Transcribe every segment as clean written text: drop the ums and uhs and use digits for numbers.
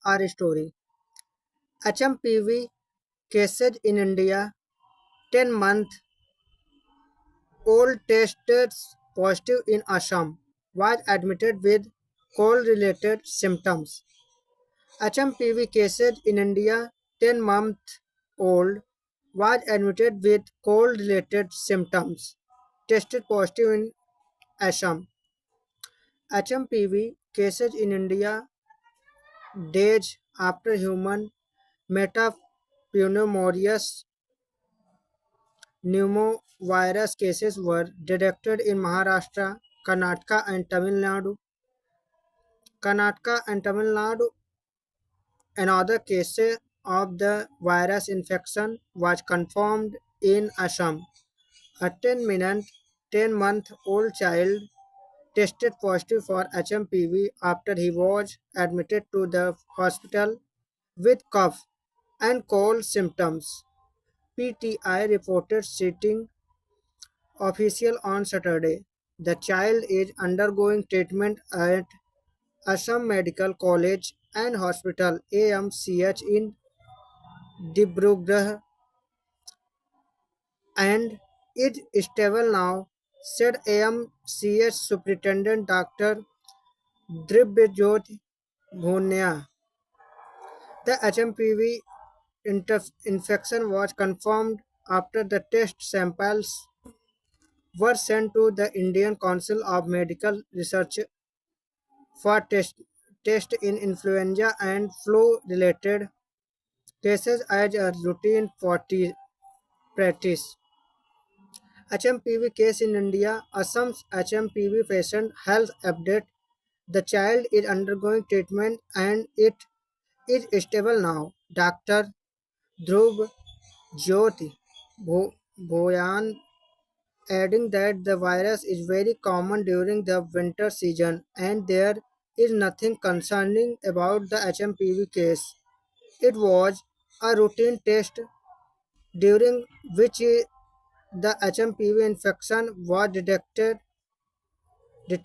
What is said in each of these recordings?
our story. HMPV cases in India 10-month old tested positive in Assam was admitted with cold related symptoms. HMPV cases in India 10-month old was admitted with cold related symptoms. Tested positive in Assam. HMPV cases in India days after human metapneumovirus pneumovirus cases were detected in Maharashtra, Karnataka and Tamil Nadu. Another case of the virus infection was confirmed in Assam. A 10-month-old child tested positive for HMPV after he was admitted to the hospital with cough and cold symptoms. PTI reported citing official on Saturday. The child is undergoing treatment at Assam Medical College and Hospital AMCH in Dibrugarh and is stable now, said AMCH Superintendent Dr. Dibyajyoti Bhunia. The HMPV infection was confirmed after the test samples were sent to the Indian Council of Medical Research for test in influenza and flu-related cases as a routine practice. HMPV case in India, Assam's HMPV patient health update. The child is undergoing treatment and it is stable now. Dr. Dhruv Jyoti Bhoyan adding that the virus is very common during the winter season and there is nothing concerning about the HMPV case. It was a routine test during which the HMPV infection was detected. The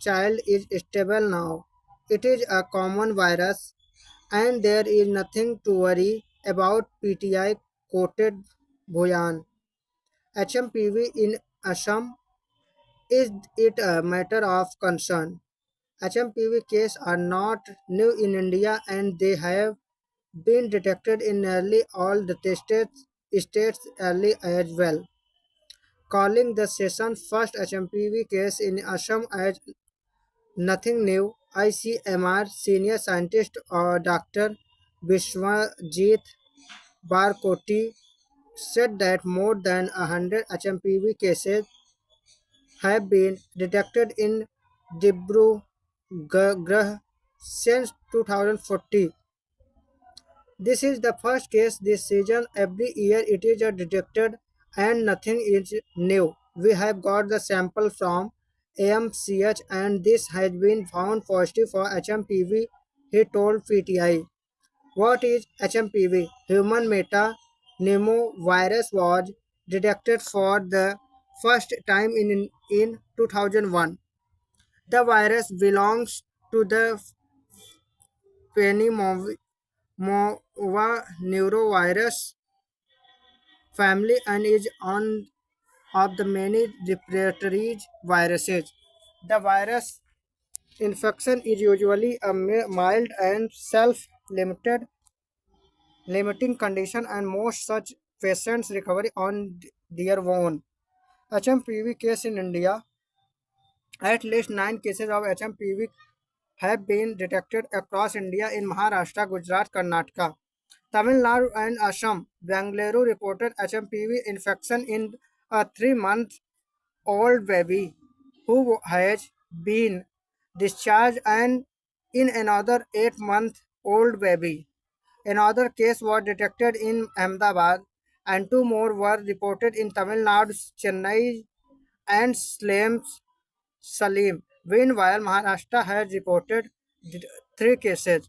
child is stable now. It is a common virus and there is nothing to worry about, PTI quoted Bhuyan. HMPV in Assam, is it a matter of concern? HMPV cases are not new in India and they have been detected in nearly all the tested states early as well. Calling the session's first HMPV case in Assam as nothing new, ICMR senior scientist Dr. Vishwajit Barkoti said that more than 100 HMPV cases have been detected in Dibrugarh since 2014. This is the first case this season. Every year it is detected and nothing is new. We have got the sample from AMCH and this has been found positive for HMPV, he told PTI. What is HMPV? Human metapneumovirus was detected for the first time in 2001. The virus belongs to the neurovirus family and is one of the many respiratory viruses. The virus infection is usually a mild and self-limited limiting condition and most such patients recover on their own. HMPV case in India. At least 9 cases of HMPV have been detected across India in Maharashtra, Gujarat, Karnataka, Tamil Nadu, and Assam. Bangalore reported HMPV infection in a 3-month-old baby who has been discharged and in another 8-month-old baby. Another case was detected in Ahmedabad and two more were reported in Tamil Nadu, Chennai, and Salim. Meanwhile, Maharashtra has reported 3 cases.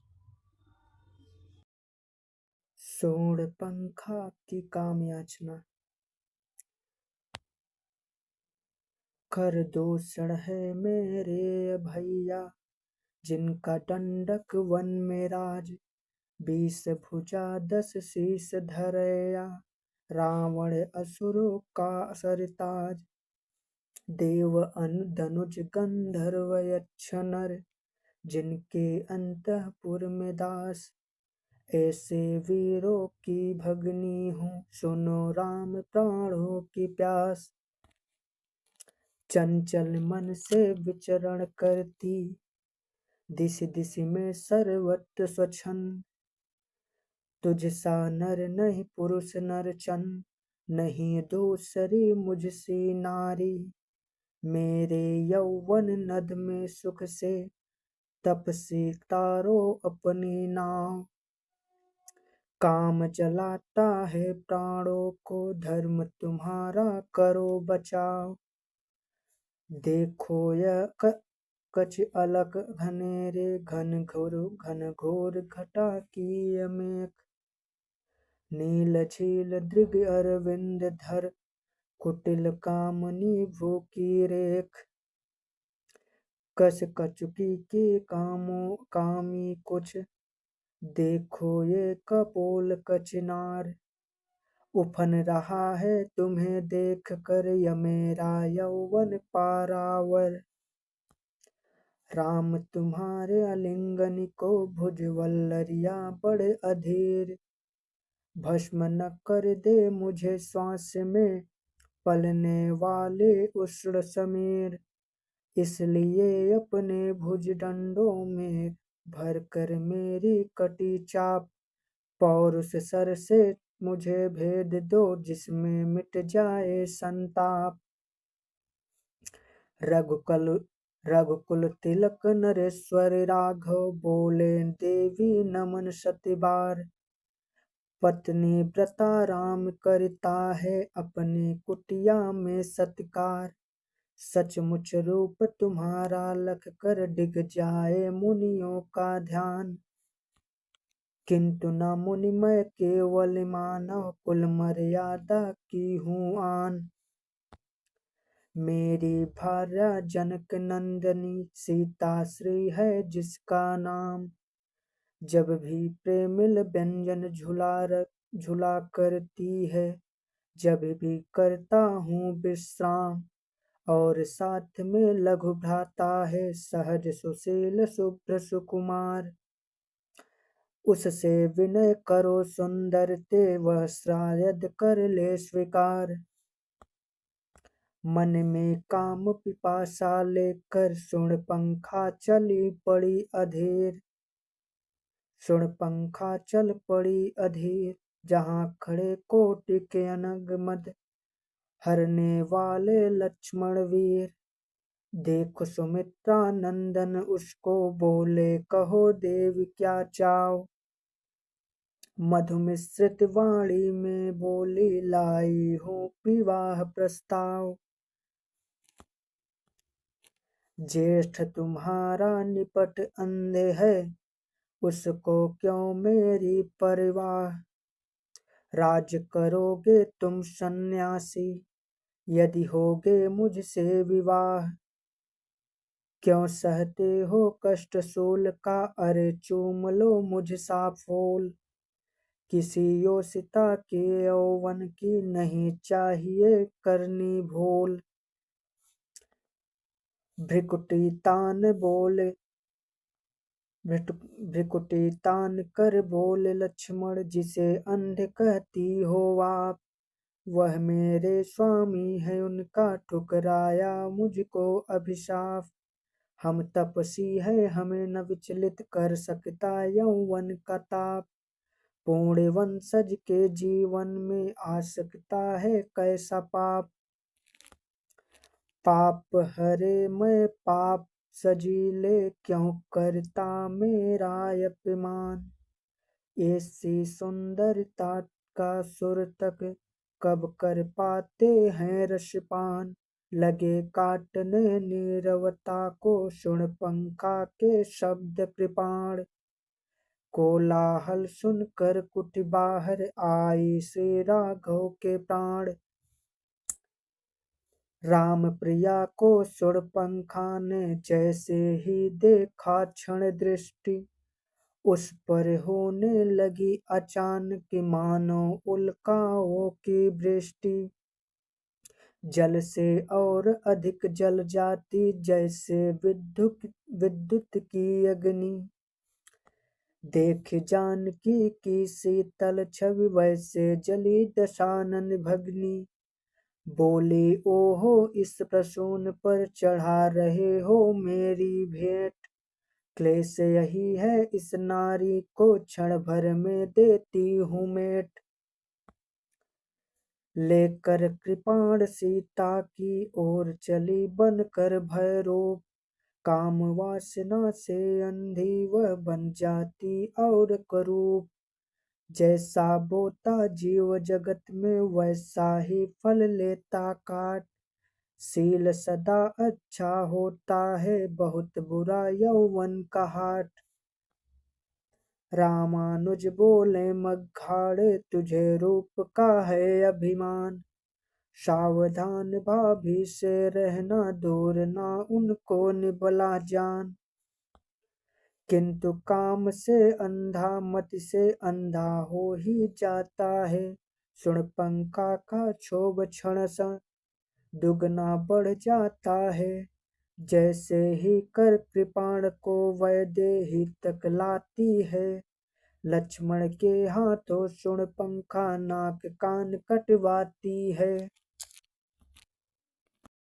सोड पंखा की काम याचना कर दो है मेरे भैया जिनका दंडक वन में राज, 20 भुजा 10 शीस धरया, रावण असुरों का सरताज, देव धनुज गंधर्व यक्ष नर, जिनके अंतःपुर में दास, ऐसे वीरों की भगनी हूँ, सुनो राम प्राणों की प्यास। चंचल मन से विचरण करती, दिश दिश में सर्वत्र स्वच्छंद, तुझ सा नर नहीं पुरुष नर चन, नहीं दूसरी मुझसी नारी, मेरे यौवन नद में सुख से, तपसी तारो अपनी नाव, काम जलाता है प्राणों को, धर्म तुम्हारा करो बचाओ, देखो यह कछ अलग घनेरे, घन घोर घटा की अमेख, नील झील दृग अरविंद धर, कुटिल कामनी भूकी रेख, कस कचुकी के कामी कुछ, देखो ये कपोल कचनार, उफन रहा है तुम्हें देख कर, यह मेरा यौवन पारावर, राम तुम्हारे आलिंगन को भुजवल्लरिया बड़े अधीर, भस्म न कर दे मुझे श्वास में, पलने वाले उष्ण समीर, इसलिए अपने भुजदंडों में भर कर मेरी कटी चाप, पौरुष सर से मुझे भेद दो, जिसमें मिट जाए संताप, रघुकुल तिलक नरेश्वर राघव, बोले देवी नमन सती बार, पत्नी व्रता राम करता है अपनी कुटिया में सत्कार, सचमुच रूप तुम्हारा लख कर डिग जाए मुनियों का ध्यान, किंतु न मुनि मैं केवल मानव, कुल मर्यादा की हूँ आन, मेरी भार्या जनक नंदनी, सीता श्री है जिसका नाम, जब भी प्रेमिल व्यंजन झुला करती है, जब भी करता हूँ विश्राम, और साथ में लघु भ्राता है सहज सुशील शुभ्र सुकुमार, उससे विनय करो सुंदर ते, वह शायद कर ले स्वीकार, मन में काम पिपासा लेकर, सुन पंखा चली पड़ी अधीर, सुन पंखा चल पड़ी अधीर, जहाँ खड़े कोटि के अनग मद, हरने वाले लक्ष्मण वीर, देखो सुमित्रा नंदन उसको, बोले कहो देव क्या चाओ, मधु मिश्रित वाणी में बोली, लाई हूँ विवाह प्रस्ताव, ज्येष्ठ तुम्हारा निपट अंधे है, उसको क्यों मेरी परवाह, राज करोगे तुम सन्यासी, यदि होगे मुझसे विवाह, क्यों सहते हो कष्ट शूल का, अरे चूम लो मुझ सा फूल, किसी योषिता के यौवन की नहीं चाहिए करनी भूल, भ्रिकुटी तान बोले भ्रिकुटी तान कर बोले लक्ष्मण, जिसे अंध कहती हो आप, वह मेरे स्वामी है उनका ठुकराया मुझको अभिशाप, हम तपसी है हमें न विचलित कर सकता यौवन का ताप, पूर्ण वंशज के जीवन में आ सकता है कैसा पाप, पाप हरे मैं पाप सजीले, क्यों करता मेरा अपमान, ऐसी सुंदरता का सुर तक कब कर पाते हैं रसपान, लगे काटने नीरवता को, सुन पंखा के शब्द कृपाण, कोलाहल सुनकर कुटी बाहर आई, श्री राघव के प्राण, राम प्रिया को शूरपंखा ने जैसे ही देखा क्षण दृष्टि, उस पर होने लगी अचानक मानो उल्काओं की वृष्टि। जल से और अधिक जल जाती जैसे विद्युत विद्युत की अग्नि। देख जानकी की शीतल छवि वैसे जली दशानन भगनी। बोली ओहो इस प्रसून पर चढ़ा रहे हो मेरी भेंट। क्लेश यही है इस नारी को क्षण भर में देती हूँ मेट। लेकर कृपाण सीता की ओर चली बनकर भैरूप। काम वासना से अंधी वह बन जाती और करूप। जैसा बोता जीव जगत में वैसा ही फल लेता काट। शील सदा अच्छा होता है बहुत बुरा यौवन का हाट। रामानुज बोले मग्घाड़े तुझे रूप का है अभिमान। सावधान भाभी से रहना दूर ना उनको निबला जान। किंतु काम से अंधा मति से अंधा हो ही जाता है। शूरपंखा का क्षोभ क्षण सा दुगना बढ़ जाता है। जैसे ही कर कृपाण को वैदेही तक लाती है। लक्ष्मण के हाथों शूरपंखा नाक कान कटवाती है।